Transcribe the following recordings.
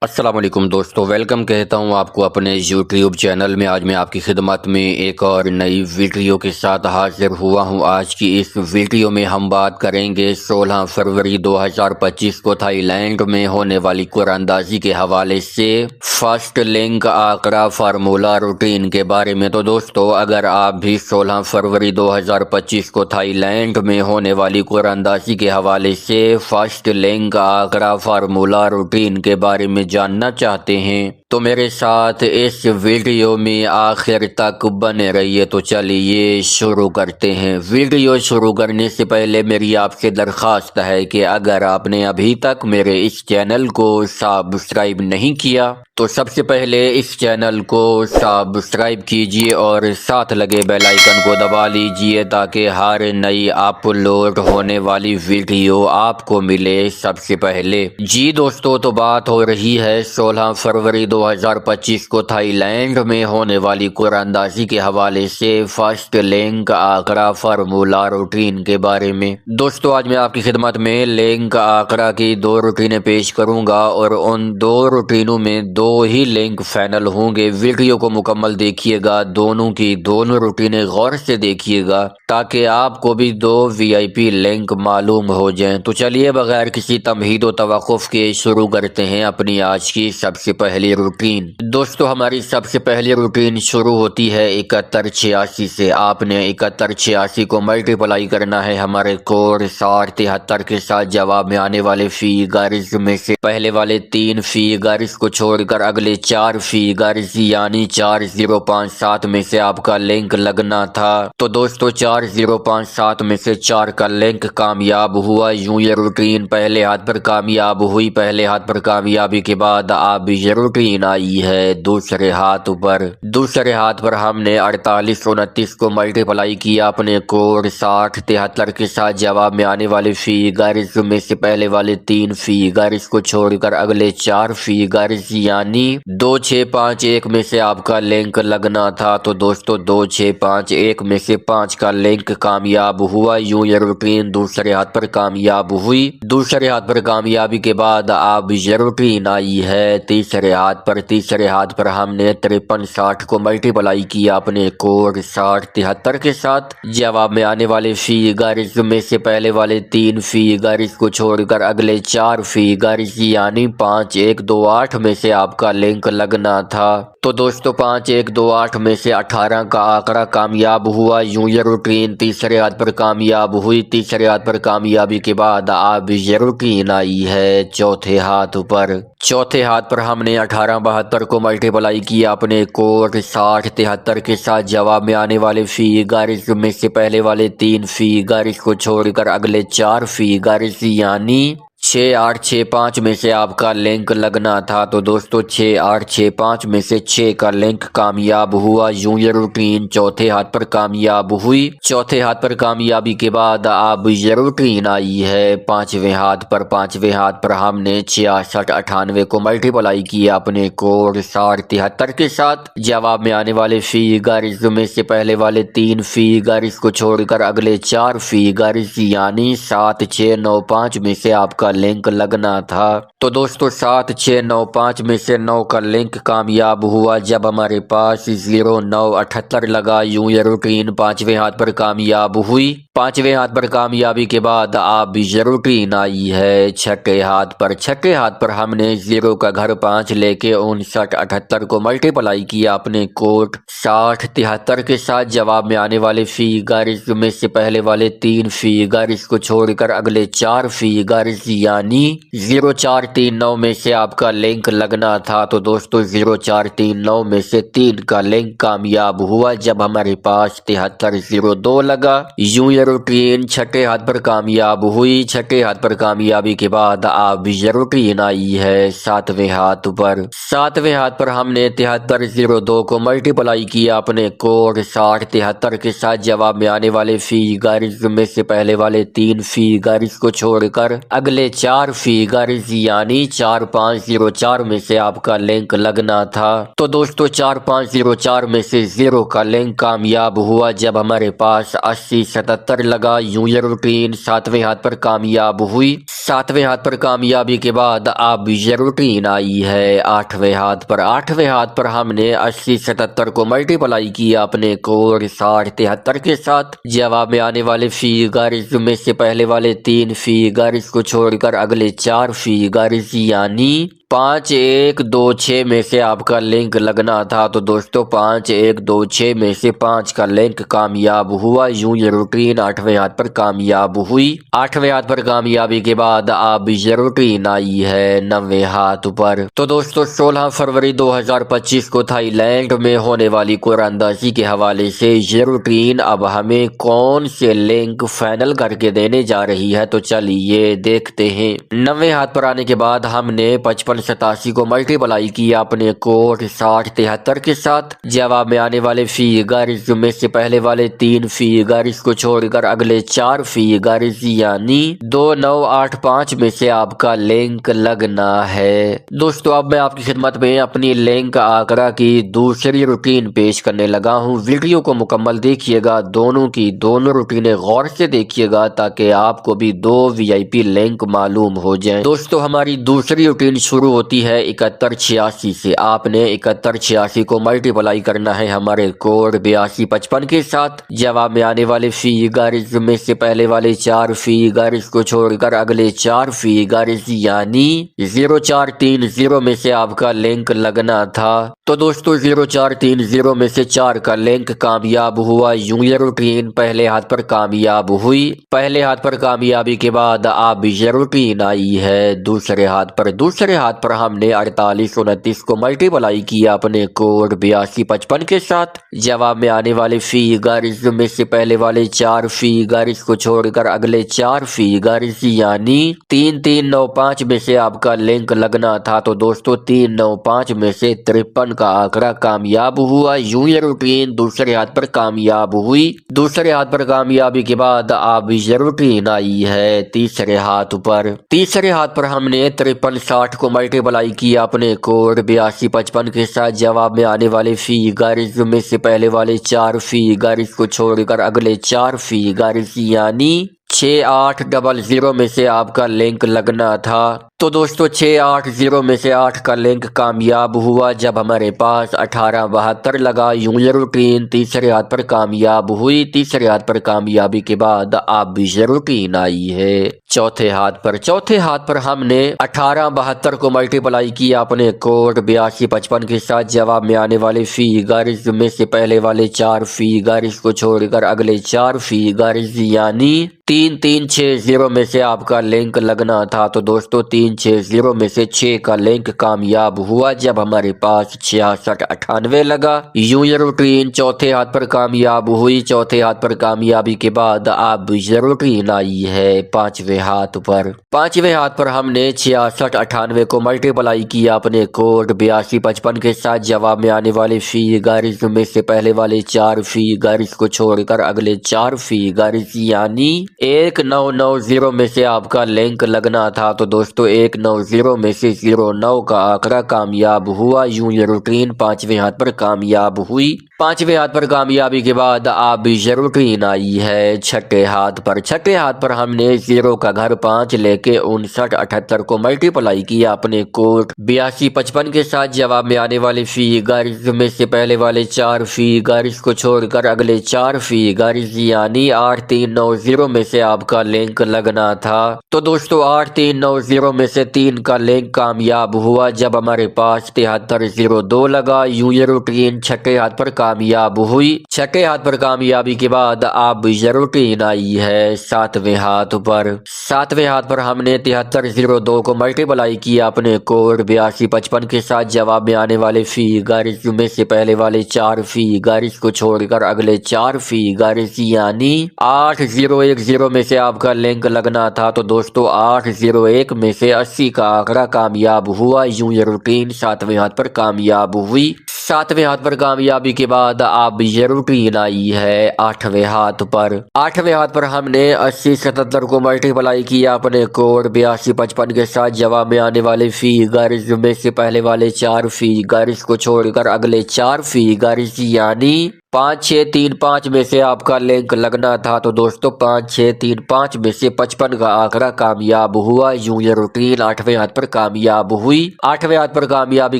السلام علیکم دوستو، ویلکم کہتا ہوں آپ کو اپنے یوٹیوب چینل میں۔ آج میں آپ کی خدمت میں ایک اور نئی ویڈیو کے ساتھ حاضر ہوا ہوں۔ آج کی اس ویڈیو میں ہم بات کریں گے 16 فروری 2025 کو تھائی لینڈ میں ہونے والی قرآن اندازی کے حوالے سے فاسٹ لنک آنکڑا فارمولا روٹین کے بارے میں۔ تو دوستو، اگر آپ بھی 16 فروری 2025 کو تھائی لینڈ میں ہونے والی قرآن اندازی کے حوالے سے فاسٹ لنک آنکڑا فارمولا روٹین کے بارے میں جاننا چاہتے ہیں تو میرے ساتھ اس ویڈیو میں آخر تک بنے رہیے۔ تو چلیے شروع کرتے ہیں۔ ویڈیو شروع کرنے سے پہلے میری آپ سے درخواست ہے کہ اگر آپ نے ابھی تک میرے اس چینل کو سبسکرائب نہیں کیا تو سب سے پہلے اس چینل کو سبسکرائب کیجیے اور ساتھ لگے بیل آئیکن کو دبا لیجیے تاکہ ہر نئی اپلوڈ ہونے والی ویڈیو آپ کو ملے سب سے پہلے۔ جی دوستو، تو بات ہو رہی ہے 16 فروری 2025 کو تھائی لینڈ میں ہونے والی قرآن اندازی کے حوالے سے فاسٹ لنک آنکڑا فارمولا روٹین کے بارے میں۔ دوستو، آج میں آپ کی خدمت میں لنک آنکڑا کی 2 روٹینیں پیش کروں گا اور ان 2 روٹینوں میں 2 ہی لنک فائنل ہوں گے۔ ویڈیو کو مکمل دیکھیے گا، دونوں کی دونوں روٹینیں غور سے دیکھیے گا تاکہ آپ کو بھی 2 VIP لنک معلوم ہو جائیں۔ تو چلیے بغیر کسی تمہید و توقف کے شروع کرتے ہیں اپنی آج کی سب سے پہلی روٹین۔ دوستو، ہماری سب سے پہلی روٹین شروع ہوتی ہے 7186 سے۔ آپ نے 7186 کو ملٹیپلائی کرنا ہے ہمارے کوڈ 6073 کے ساتھ۔ جواب میں آنے والے فیگرز میں سے پہلے والے 3 فیگرز کو چھوڑ کر اگلے 4 فیگرز یعنی 4057 میں سے آپ کا لنک لگنا تھا۔ تو دوستو، 4057 میں سے 4 کا لنک کامیاب ہوا۔ یوں یہ روٹین پہلے ہاتھ پر کامیاب ہوئی۔ پہلے ہاتھ پر کامیابی کے بعد اب یہ روٹین آئی ہے دوسرے ہاتھ پر۔ دوسرے ہاتھ پر ہم نے 4829 کو ملٹیپلائی کیا اپنے کوڈ 6073 کے ساتھ۔ جواب میں آنے والے فیگرز میں سے پہلے والے 3 فیگرز کو چھوڑ کر اگلے 4 فیگرز یعنی 2651 میں سے آپ کا لنک لگنا تھا۔ تو دوستو، 2651 میں سے 5 کا لنک کامیاب ہوا۔ یوں یہ روٹین دوسرے ہاتھ پر کامیاب ہوئی۔ دوسرے ہاتھ پر کامیابی کے بعد اب یہ روٹین آئی ہے تیسرے ہاتھ پر۔ تیسرے ہاتھ پر ہم نے 5360 کو ملٹیپلائی کیا اپنے کوڈ 6073 کے ساتھ۔ جواب میں آنے والے فیگرز میں سے پہلے والے 3 فیگرز کو چھوڑ کر اگلے 4 فیگرز یعنی 5128 میں سے آپ کا لنک لگنا تھا۔ تو دوستو، 5128 میں سے 18 کا آنکڑا کامیاب ہوا۔ یوں یہ روٹین تیسرے ہاتھ پر کامیاب ہوئی۔ تیسرے ہاتھ پر کامیابی کے بعد اب یہ روٹین آئی ہے چوتھے ہاتھ پر۔ چوتھے ہاتھ پر ہم نے 1872 کو ملٹیپلائی کیا اپنے کوڈ 6073 کے ساتھ۔ جواب میں آنے والے فیگرز میں سے پہلے والے 3 فیگرز کو چھوڑ کر اگلے 4 فیگرز یعنی 6865 میں سے آپ کا لنک لگنا تھا۔ تو دوستو، 6865 میں سے 6 کا لنک کامیاب ہوا۔ یوں یہ روٹین چوتھے ہاتھ پر کامیاب ہوئی۔ چوتھے ہاتھ پر کامیابی کے بعد اب یہ روٹین آئی ہے پانچویں ہاتھ پر۔ پانچویں ہاتھ پر ہم نے 6698 کو ملٹیپلائی کیا اپنے کوڈ 6073 کے ساتھ۔ جواب میں آنے والے فیگرز میں سے پہلے والے 3 فیگرز کو چھوڑ کر اگلے 4 فیگرز یعنی 7695 میں سے آپ کا لنک لگنا تھا۔ تو دوستو، 7695 میں سے 9 کا لنک کامیاب ہوا جب ہمارے پاس 0978 لگا۔ یوں یہ روٹین پانچویں ہاتھ پر کامیاب ہوئی۔ پانچویں ہاتھ پر کامیابی کے بعد اب یہ روٹین آئی ہے چھٹے ہاتھ پر۔ چھٹے ہاتھ پر ہم نے 0 کا گھر 5 لے کے 5978 کو ملٹیپلائی کیا اپنے کوڈ 6073 کے ساتھ۔ جواب میں آنے والے فیگرز میں سے پہلے والے 3 فیگرز کو چھوڑ کر اگلے 4 فیگرز یعنی 0439 میں سے آپ کا لنک لگنا تھا۔ تو دوستو، 0439 میں سے 3 کا لنک کامیاب ہوا جب ہمارے پاس 7302 لگا۔ یوں یہ روٹین چھٹے ہاتھ پر کامیاب ہوئی۔ چھٹے ہاتھ پر کامیابی کے بعد اب یہ روٹین آئی ہے ساتویں ہاتھ پر۔ ساتویں ہاتھ پر ہم نے 7302 کو ملٹیپلائی کیا اپنے کوڈ 6073 کے ساتھ۔ جواب میں آنے والے فیگرز میں سے پہلے والے 3 فیگرز کو چھوڑ کر اگلے 4 فیگرز یعنی 4504 میں سے آپ کا لنک لگنا تھا۔ تو دوستو، 4504 میں سے 0 کا لنک کامیاب ہوا جب ہمارے پاس 8077 لگا۔ یوں یہ روٹین ساتویں ہاتھ پر کامیاب ہوئی۔ सातवें हाथ पर कामयाबी के बाद अब ये रूटीन आई है आठवें हाथ पर। आठवें हाथ पर हमने 80-77 को मल्टीप्लाई किया अपने कोड 60-73 के साथ। जवाब में आने वाले फिगर्स में से पहले वाले 3 फिगर्स को छोड़कर अगले 4 फिगर्स यानी 5 1 2 6 में से आपका लिंक लगना था। तो दोस्तों 5 1 2 6 में से 5 का लिंक कामयाब हुआ। यूं ये रूटीन आठवें हाथ पर कामयाब हुई। आठवें हाथ पर कामयाबी के बाद अब ये रूटीन आई है नवें हाथ पर। तो दोस्तों 16 फरवरी 2025 को थाईलैंड में होने वाली कुरानंदाजी के हवाले से ये रूटीन अब हमें कौन से लिंक फाइनल करके देने जा रही है, तो चलिए देखते हैं। नवें हाथ पर आने के बाद हमने 55-87 को मल्टीप्लाई किया अपने कोड 60-73 के साथ। जवाब में आने वाले फिगर्स में से पहले वाले 3 फिगर्स को छोड़कर अगले 4 फिगर्स यानी 2985 में से आपका लिंक लगना है। दोस्तों अब मैं आपकी खिदमत में अपनी लिंक आंकड़ा की दूसरी रूटीन पेश करने लगा हूं। वीडियो को मुकम्मल देखिएगा, दोनों की दोनों रूटीनें गौर से देखिएगा ताकि आपको भी 2 VIP लिंक मालूम हो जाए। दोस्तों हमारी दूसरी रूटीन शुरू होती है 7186 से। आपने 7186 को मल्टीप्लाई करना है हमारे कोड 8255 के साथ। जवाब में आने वाले फिगर्स में से पहले वाले 4 फिगर्स को छोड़कर अगले 4 फिगर्स यानी 0430 में से आपका लिंक लगना था। तो दोस्तों 0430 में से 4 का लिंक कामयाब हुआ। यूं ये रूटीन पहले हाथ पर कामयाब हुई। पहले हाथ पर कामयाबी के बाद अब ये रूटीन आई है दूसरे हाथ पर। दूसरे हाथ पर हमने 4829 को मल्टीप्लाई किया अपने कोड 8255 के साथ। जवाब में आने वाले फिगर्स में से पहले वाले 4 फिगर्स को छोड़कर अगले 4 फिगर्स यानी 3395 में से आपका लिंक लगना था। तो दोस्तों 395 में से 53 का आंकड़ा कामयाब हुआ। यूं ये रूटीन दूसरे हाथ पर कामयाब हुई। दूसरे हाथ पर कामयाबी के बाद अब ये रूटीन आई है तीसरे हाथ पर। तीसरे हाथ पर हमने 5360 को मल्टीप्लाई किया अपने कोड 8255 के साथ। जवाब में आने वाले फिगर्स में से पहले वाले 4 फिगर्स को छोड़कर अगले 4 फिगर्स यानी 6800 में से आपका लिंक लगना था। तो दोस्तों 680 में से 8 का लिंक कामयाब हुआ जब हमारे पास 1872 लगा। यूं ये रूटीन तीसरे हाथ पर कामयाब हुई। तीसरे हाथ पर कामयाबी के बाद अब ये रूटीन आई है चौथे हाथ पर। चौथे हाथ पर हमने 1872 को मल्टीप्लाई किया अपने कोड 8255 के साथ। जवाब में आने वाले फिगर्स में से पहले वाले 4 फिगर्स को छोड़कर अगले 4 फिगर्स यानी 3360 में से आपका लिंक लगना था। तो दोस्तों 360 में से 6 का लिंक कामयाब हुआ जब हमारे पास 6698 लगा। यूं ये रूटीन चौथे हाथ पर कामयाब हुई। चौथे हाथ पर कामयाबी के बाद अब ये रूटीन आई है पांचवें हाथ पर। पांचवें हाथ पर हमने 6698 को मल्टीप्लाई किया अपने कोड 8255 के साथ। जवाब में आने वाले फिगर्स में से पहले वाले 4 फिगर्स को छोड़कर अगले 4 फिगर्स यानी 1990 में से आपका लिंक लगना था। तो दोस्तों 190 में से 09 का आंकड़ा कामयाब हुआ। यूं ये रूटीन पांचवें हाथ पर कामयाब हुई। पांचवें हाथ पर कामयाबी के बाद अब ये रूटीन आई है छठे हाथ पर। छठे हाथ पर हमने 0 का घर 5 लेके 5978 को मल्टीप्लाई किया अपने कोड 8255 के साथ। जवाब में आने वाले फिगर्स में से पहले वाले 4 फिगर्स को छोड़कर अगले 4 फिगर्स यानी 8390 में से आपका लिंक लगना था। तो दोस्तों 8390 में से 3 का लिंक कामयाब हुआ जब हमारे पास 7302 लगा। यूं ये रूटीन छठे हाथ पर कामयाब हुई। छठे हाथ पर कामयाबी के बाद अब ये रूटीन आई है सातवें हाथ पर। सातवें हाथ पर हमने 7302 को मल्टीप्लाई किया अपने कोड 8255 के साथ। जवाब में आने वाले फिगर्स में से पहले वाले 4 फिगर्स को छोड़कर अगले 4 फिगर्स यानी 8010 में से आपका लिंक लगना था। तो दोस्तों 801 में से 80 का आंकड़ा कामयाब हुआ। यूं ये रूटीन सातवें हाथ पर कामयाब हुई। सातवें हाथ पर कामयाबी के बाद अब ये रूटीन आई है आठवें हाथ पर। आठवें हाथ पर हमने 8077 को मल्टीप्लाई किया अपने कोड 8255 के साथ। जवाब में आने वाले फिगर्स में से पहले वाले 4 फिगर्स को छोड़कर अगले 4 फिगर्स यानी 5635 में से आपका लिंक लगना था। तो दोस्तों 5635 में से 55 का आंकड़ा कामयाब हुआ। यूं ये रूटीन 8वें हाथ पर कामयाब हुई। 8वें हाथ पर कामयाबी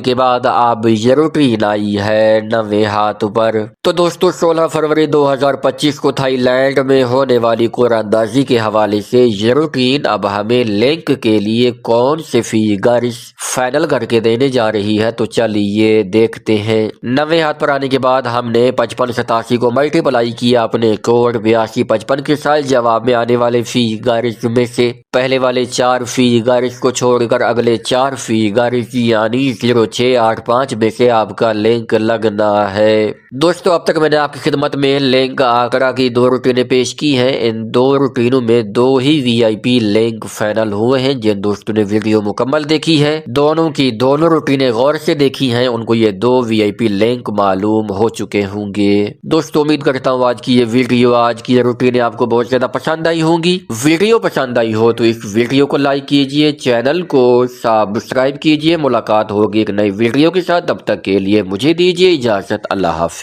के बाद अब ये रूटीन आई है 9वें हाथ पर। तो दोस्तों 16 फरवरी 2025 को थाईलैंड में होने वाली कुरानंदाजी के हवाले से ये रूटीन अब हमें लिंक के लिए कौन से फिगर्स फाइनल करके देने जा रही है। तो चलिए देखते हैं। 9वें हाथ पर आने के बाद हमने 5587 को मल्टीप्लाई किया अपने कोड 8255 के साथ। जवाब में आने वाले फिगर्स में से पहले वाले 4 फिगर्स को छोड़कर अगले 4 फिगर्स यानी 0685 में से आपका लिंक लगना है। दोस्तों अब तक मैंने आपकी खिदमत में लिंक आंकड़ा की 2 रूटीनें पेश की हैं। इन 2 रूटीनों में 2 ही वीआईपी लिंक फाइनल हुए हैं। जिन दोस्तों ने वीडियो मुकम्मल देखी है, दोनों की दोनों रूटीनें गौर से देखी हैं, उनको ये 2 वीआईपी लिंक मालूम हो चुके होंगे। दोस्तों उम्मीद करता हूँ आज की ये वीडियो, आज की ये रूटीनें आपको बहुत ज्यादा पसंद आई होंगी। वीडियो पसंद आई हो तो इस वीडियो को लाइक कीजिए, चैनल को सब्सक्राइब कीजिए। मुलाकात होगी एक नई वीडियो के साथ, तब तक के लिए मुझे दीजिए इजाजत। अल्लाह हाफिज।